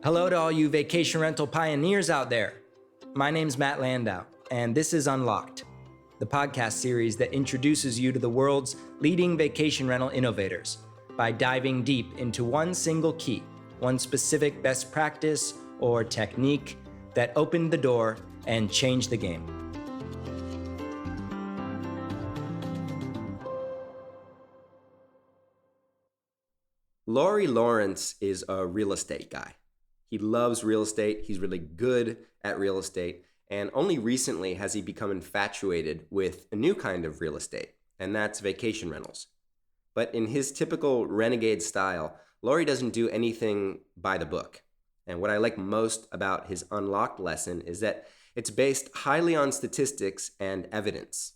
Hello to all you vacation rental pioneers out there. My name's Matt Landau, and this is Unlocked, the podcast series that introduces you to the world's leading vacation rental innovators by diving deep into one single key, one specific best practice or technique that opened the door and changed the game. Lawrie Lawrence is a real estate guy. He loves real estate, he's really good at real estate, and only recently has he become infatuated with a new kind of real estate, and that's vacation rentals. But in his typical renegade style, Lawrie doesn't do anything by the book. And what I like most about his Unlocked lesson is that it's based highly on statistics and evidence.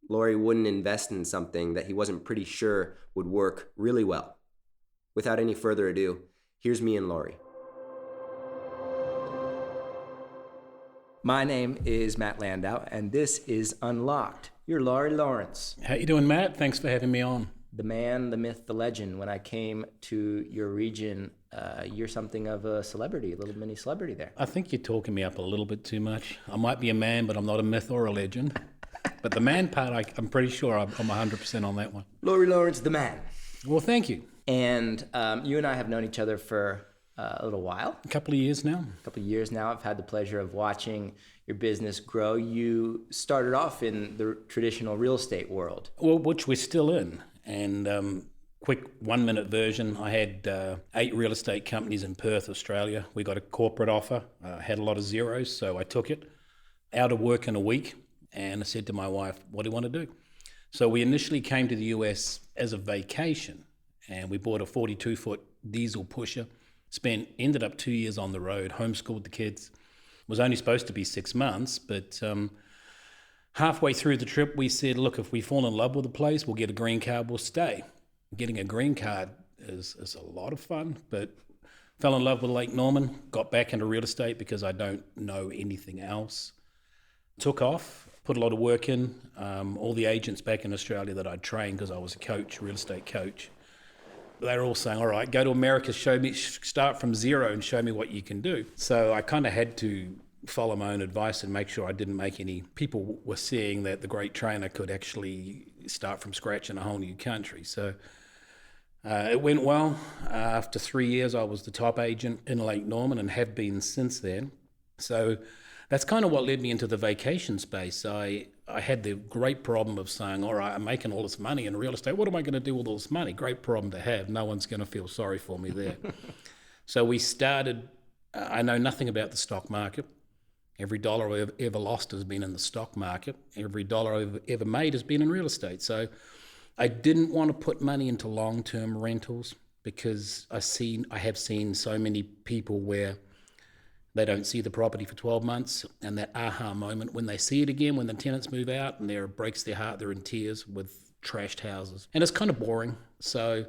Lawrie wouldn't invest in something that he wasn't pretty sure would work really well. Without any further ado, here's me and Lawrie. My name is Matt Landau, and this is Unlocked. You're Lawrie Lawrence. How you doing, Matt? Thanks for having me on. The man, the myth, the legend. When I came to your region, you're something of a celebrity, a little mini celebrity there. I think you're talking me up a little bit too much. I might be a man, but I'm not a myth or a legend. But the man part, I'm pretty sure I'm 100% on that one. Lawrie Lawrence, the man. Well, thank you. And you and I have known each other for a little while. A couple of years now. I've had the pleasure of watching your business grow. You started off in the traditional real estate world. Well, which we're still in. And quick 1-minute version, I had 8 real estate companies in Perth, Australia. We got a corporate offer, had a lot of zeros, so I took it. Out of work in a week, and I said to my wife, what do you want to do? So we initially came to the US as a vacation, and we bought a 42-foot diesel pusher. Ended up 2 years on the road, homeschooled the kids. Was only supposed to be 6 months, but halfway through the trip, we said, look, if we fall in love with the place, we'll get a green card, we'll stay. Getting a green card is a lot of fun, but fell in love with Lake Norman, got back into real estate because I don't know anything else. Took off, put a lot of work in. All the agents back in Australia that I'd trained, because I was a coach, real estate coach, they're all saying, all right, go to America, start from zero and show me what you can do. So I kind of had to follow my own advice and make sure I didn't make any. People were seeing that the great trainer could actually start from scratch in a whole new country. So it went well. After 3 years, I was the top agent in Lake Norman and have been since then. So that's kind of what led me into the vacation space. I had the great problem of saying, all right, I'm making all this money in real estate. What am I going to do with all this money? Great problem to have. No one's going to feel sorry for me there. So we started, I know nothing about the stock market. Every dollar I've ever lost has been in the stock market. Every dollar I've ever made has been in real estate. So I didn't want to put money into long-term rentals because I have seen so many people where they don't see the property for 12 months, and that aha moment when they see it again, when the tenants move out, and it breaks their heart, they're in tears with trashed houses. And it's kind of boring. So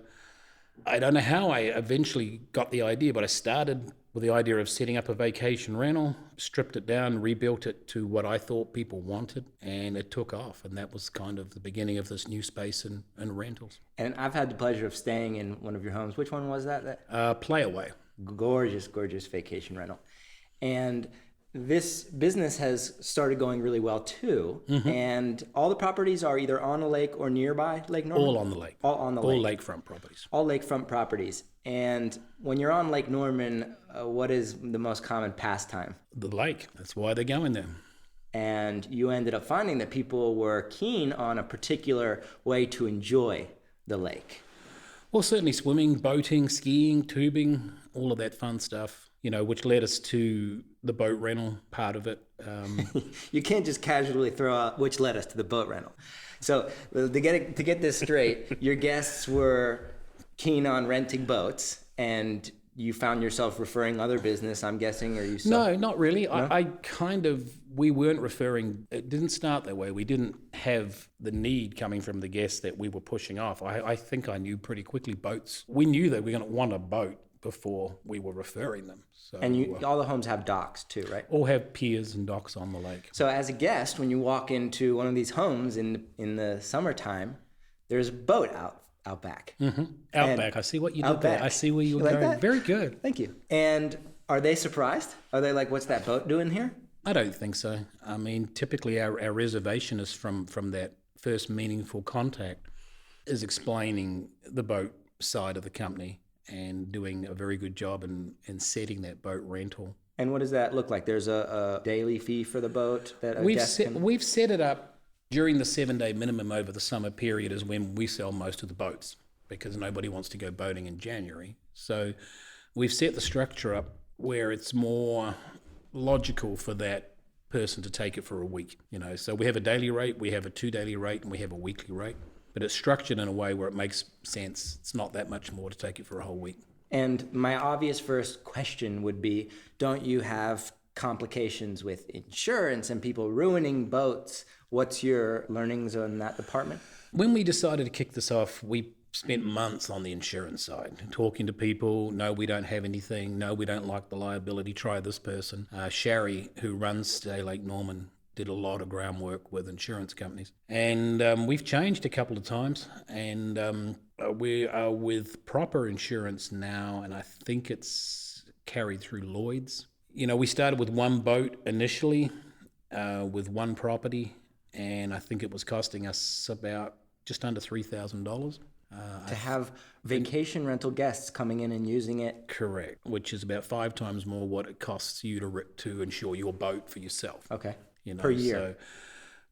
I don't know how I eventually got the idea, but I started with the idea of setting up a vacation rental, stripped it down, rebuilt it to what I thought people wanted, and it took off. And that was kind of the beginning of this new space in rentals. And I've had the pleasure of staying in one of your homes. Which one was that? Playaway. Gorgeous, gorgeous vacation rental. And this business has started going really well too. Mm-hmm. And all the properties are either on a lake or nearby Lake Norman? All on the lake. All on the lake. All lakefront properties. All lakefront properties. And when you're on Lake Norman, what is the most common pastime? The lake. That's why they're going there. And you ended up finding that people were keen on a particular way to enjoy the lake. Well, certainly swimming, boating, skiing, tubing, all of that fun stuff. Which led us to the boat rental part of it. You can't just casually throw out which led us to the boat rental. So to get this straight, your guests were keen on renting boats, and you found yourself referring other business, I'm guessing, or you saw... No, not really. No? We weren't referring, it didn't start that way. We didn't have the need coming from the guests that we were pushing off. I think I knew pretty quickly boats. We knew that we were going to want a boat before we were referring them. So, and all the homes have docks too, right? All have piers and docks on the lake. So as a guest, when you walk into one of these homes in the summertime, there's a boat out back. Mm-hmm. Out back. I see what you did there. I see where you were going. That? Very good. Thank you. And Are they surprised? Are they like, what's that boat doing here? I don't think so. I mean, typically our reservationist from that first meaningful contact is explaining the boat side of the company and doing a very good job in setting that boat rental. And what does that look like? There's a daily fee for the boat that we've set it up during the 7-day minimum over the summer period is when we sell most of the boats because nobody wants to go boating in January. So we've set the structure up where it's more logical for that person to take it for a week. So we have a daily rate, we have a 2-daily rate, and we have a weekly rate. But it's structured in a way where it makes sense. It's not that much more to take it for a whole week. And my obvious first question would be, don't you have complications with insurance and people ruining boats? What's your learnings on that department? When we decided to kick this off, we spent months on the insurance side, talking to people. No, we don't have anything. No, we don't like the liability. Try this person. Sherry, who runs Stay Lake Norman, did a lot of groundwork with insurance companies. And we've changed a couple of times. And we are with proper insurance now, and I think it's carried through Lloyd's. We started with one boat initially, with one property, and I think it was costing us about just under $3,000. To have vacation rental guests coming in and using it. Correct, which is about 5 times more what it costs you to insure your boat for yourself. Okay, per year. So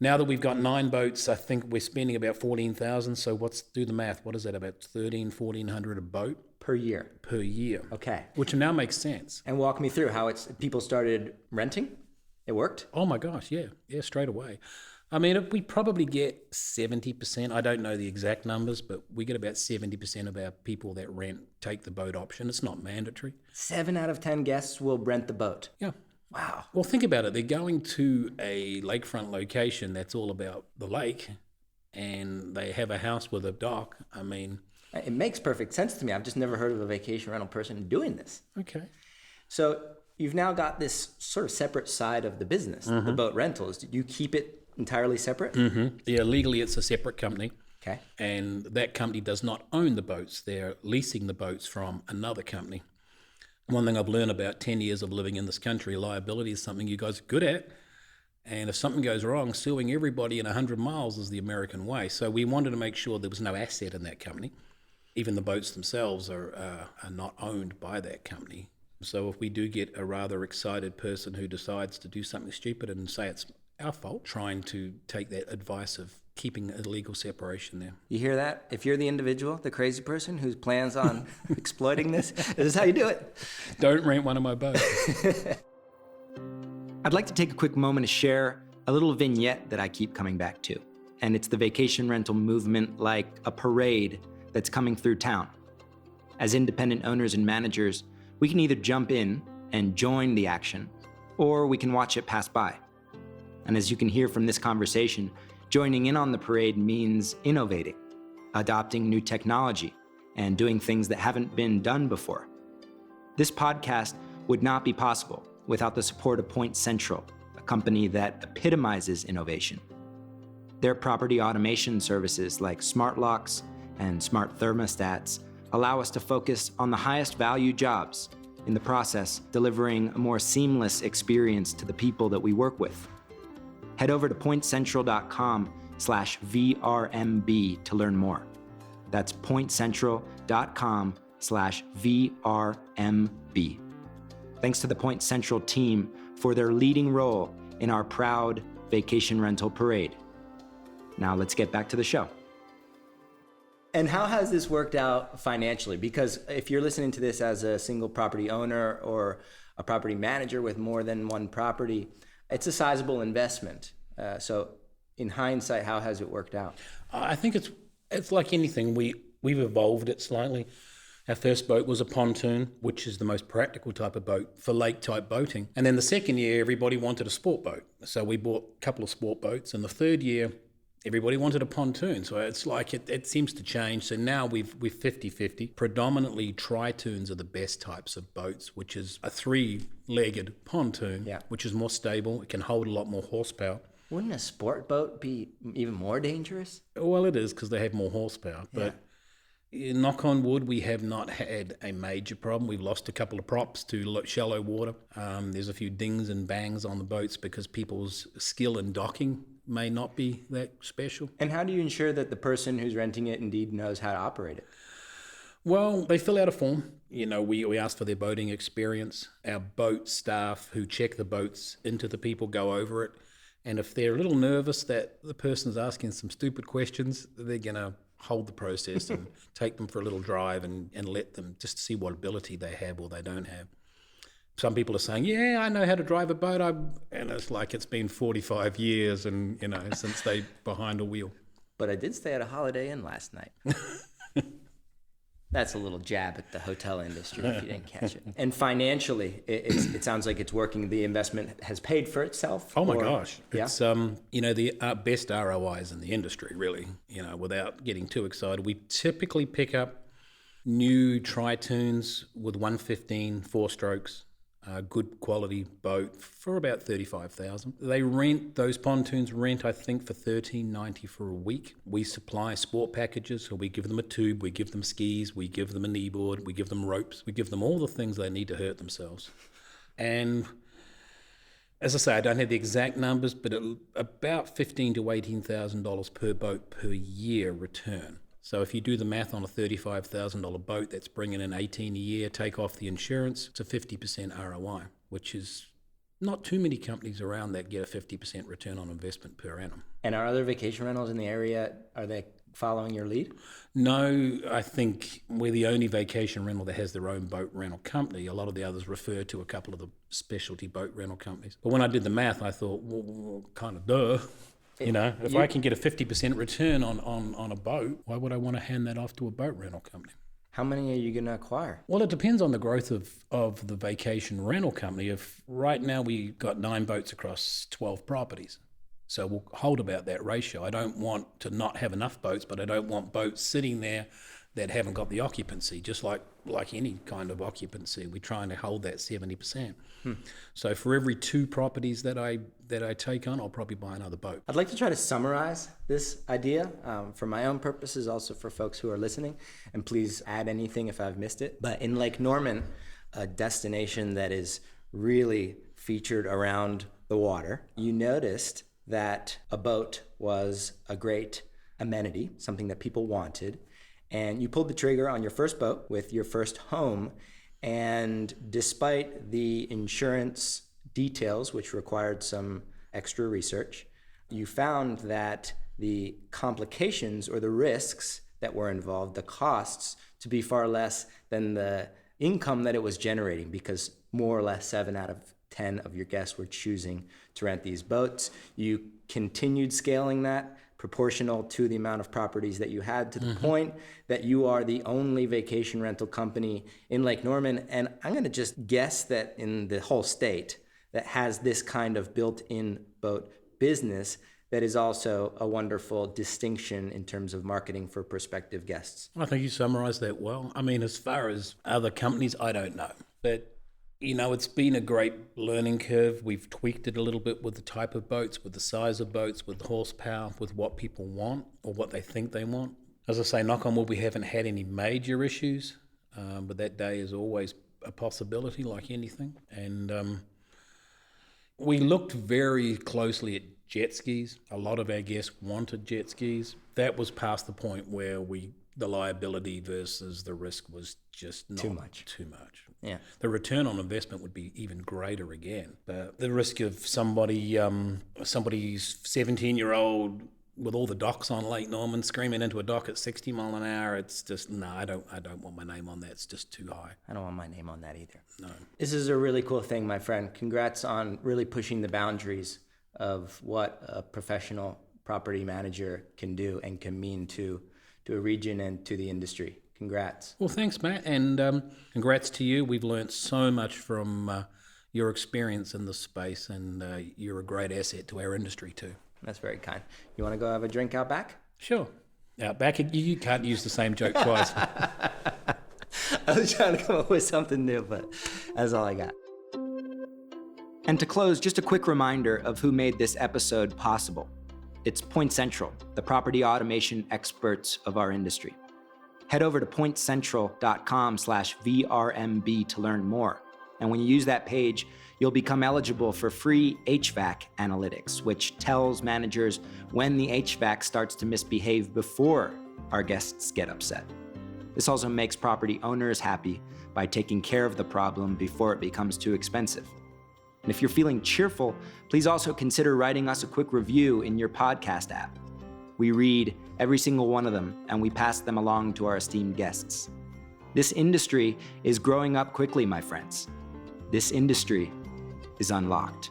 now that we've got 9 boats, I think we're spending about $14,000. So do the math. What is that, about $1,400 a boat? Per year. Per year. Okay. Which now makes sense. And walk me through how people started renting. It worked? Oh my gosh, yeah, straight away. I mean, we probably get 70%. I don't know the exact numbers, but we get about 70% of our people that take the boat option. It's not mandatory. 7 out of 10 guests will rent the boat. Yeah. Wow. Well, think about it. They're going to a lakefront location that's all about the lake, and they have a house with a dock. I mean, it makes perfect sense to me. I've just never heard of a vacation rental person doing this. Okay. So you've now got this sort of separate side of the business, the boat rentals. Did you keep it entirely separate? Mm-hmm. Yeah, legally it's a separate company. Okay. And that company does not own the boats. They're leasing the boats from another company. One thing I've learned about 10 years of living in this country, liability is something you guys are good at. And if something goes wrong, suing everybody in 100 miles is the American way. So we wanted to make sure there was no asset in that company. Even the boats themselves are not owned by that company. So if we do get a rather excited person who decides to do something stupid and say it's our fault, trying to take that advice of keeping a legal separation there. You hear that? If you're the individual, the crazy person who plans on exploiting this is how you do it. Don't rent one of my boats. I'd like to take a quick moment to share a little vignette that I keep coming back to. And it's the vacation rental movement like a parade that's coming through town. As independent owners and managers, we can either jump in and join the action, or we can watch it pass by. And as you can hear from this conversation, joining in on the parade means innovating, adopting new technology, and doing things that haven't been done before. This podcast would not be possible without the support of Point Central, a company that epitomizes innovation. Their property automation services like smart locks and smart thermostats allow us to focus on the highest value jobs, in the process delivering a more seamless experience to the people that we work with. Head over to pointcentral.com/VRMB to learn more. That's pointcentral.com/VRMB. Thanks to the Point Central team for their leading role in our proud vacation rental parade. Now let's get back to the show. And how has this worked out financially? Because if you're listening to this as a single property owner or a property manager with more than one property, it's a sizable investment. So in hindsight, how has it worked out? I think it's like anything. We've evolved it slightly. Our first boat was a pontoon, which is the most practical type of boat for lake-type boating. And then the second year, everybody wanted a sport boat. So we bought a couple of sport boats. And the third year, everybody wanted a pontoon. So it's like it seems to change. So now we're 50-50. Predominantly, tritoons are the best types of boats, which is a 3-legged pontoon, which is more stable. It can hold a lot more horsepower. Wouldn't a sport boat be even more dangerous? Well, it is because they have more horsepower. But Knock on wood, we have not had a major problem. We've lost a couple of props to shallow water. There's a few dings and bangs on the boats because people's skill in docking may not be that special. And how do you ensure that the person who's renting it indeed knows how to operate it? Well, they fill out a form. We ask for their boating experience. Our boat staff who check the boats into the people go over it. And if they're a little nervous that the person's asking some stupid questions, they're going to hold the process and take them for a little drive and let them just see what ability they have or they don't have. Some people are saying, yeah, I know how to drive a boat. And it's like it's been 45 years and, since they behind a wheel. But I did stay at a Holiday Inn last night. That's a little jab at the hotel industry if you didn't catch it. And financially, it sounds like it's working. The investment has paid for itself. Oh my gosh. Yeah? It's, the best ROIs in the industry, really, without getting too excited. We typically pick up new tri-tunes with 115 four strokes, good quality boat for about $35,000. Those pontoons rent, I think, for $13.90 for a week. We supply sport packages, so we give them a tube, we give them skis, we give them a kneeboard, we give them ropes, we give them all the things they need to hurt themselves. And as I say, I don't have the exact numbers, but about $15,000 to $18,000 per boat per year return. So if you do the math on a $35,000 boat, that's bringing in $18,000 a year, take off the insurance, it's a 50% ROI, which is not too many companies around that get a 50% return on investment per annum. And are other vacation rentals in the area, are they following your lead? No, I think we're the only vacation rental that has their own boat rental company. A lot of the others refer to a couple of the specialty boat rental companies. But when I did the math, I thought, well kind of duh. If I can get a 50% return on a boat, why would I want to hand that off to a boat rental company? How many are you going to acquire? Well, it depends on the growth of the vacation rental company. If right now we got 9 boats across 12 properties, so we'll hold about that ratio. I don't want to not have enough boats, but I don't want boats sitting there that haven't got the occupancy, just like any kind of occupancy. We're trying to hold that 70%. So for every 2 properties that I take on, I'll probably buy another boat. I'd like to try to summarize this idea for my own purposes, also for folks who are listening, and please add anything if I've missed it. But in Lake Norman, a destination that is really featured around the water, you noticed that a boat was a great amenity, something that people wanted, and you pulled the trigger on your first boat with your first home. And despite the insurance details, which required some extra research, you found that the complications or the risks that were involved, the costs, to be far less than the income that it was generating, because more or less 7 out of 10 of your guests were choosing to rent these boats. You continued scaling that proportional to the amount of properties that you had, to the point that you are the only vacation rental company in Lake Norman, and I'm going to just guess that in the whole state, that has this kind of built-in boat business that is also a wonderful distinction in terms of marketing for prospective guests. I think you summarized that well. I mean, as far as other companies, I don't know. But it's been a great learning curve. We've tweaked it a little bit with the type of boats, with the size of boats, with the horsepower, with what people want or what they think they want. As I say, knock on wood, we haven't had any major issues, but that day is always a possibility, like anything. And we looked very closely at jet skis. A lot of our guests wanted jet skis. That was past the point where the liability versus the risk was just not too much. Yeah. The return on investment would be even greater again. But the risk of somebody's 17-year-old with all the docks on Lake Norman screaming into a dock at 60 mile an hour, it's just, no, I don't want my name on that. It's just too high. I don't want my name on that either. No. This is a really cool thing, my friend. Congrats on really pushing the boundaries of what a professional property manager can do and can mean to a region and to the industry. Congrats. Well, thanks, Matt, and congrats to you. We've learned so much from your experience in this space, and you're a great asset to our industry too. That's very kind. You want to go have a drink out back? Sure. Out back, you can't use the same joke twice. I was trying to come up with something new, but that's all I got. And to close, just a quick reminder of who made this episode possible. It's Point Central, the property automation experts of our industry. Head over to pointcentral.com/VRMB to learn more. And when you use that page, you'll become eligible for free HVAC analytics, which tells managers when the HVAC starts to misbehave before our guests get upset. This also makes property owners happy by taking care of the problem before it becomes too expensive. And if you're feeling cheerful, please also consider writing us a quick review in your podcast app. We read every single one of them, and we pass them along to our esteemed guests. This industry is growing up quickly, my friends. This industry is unlocked.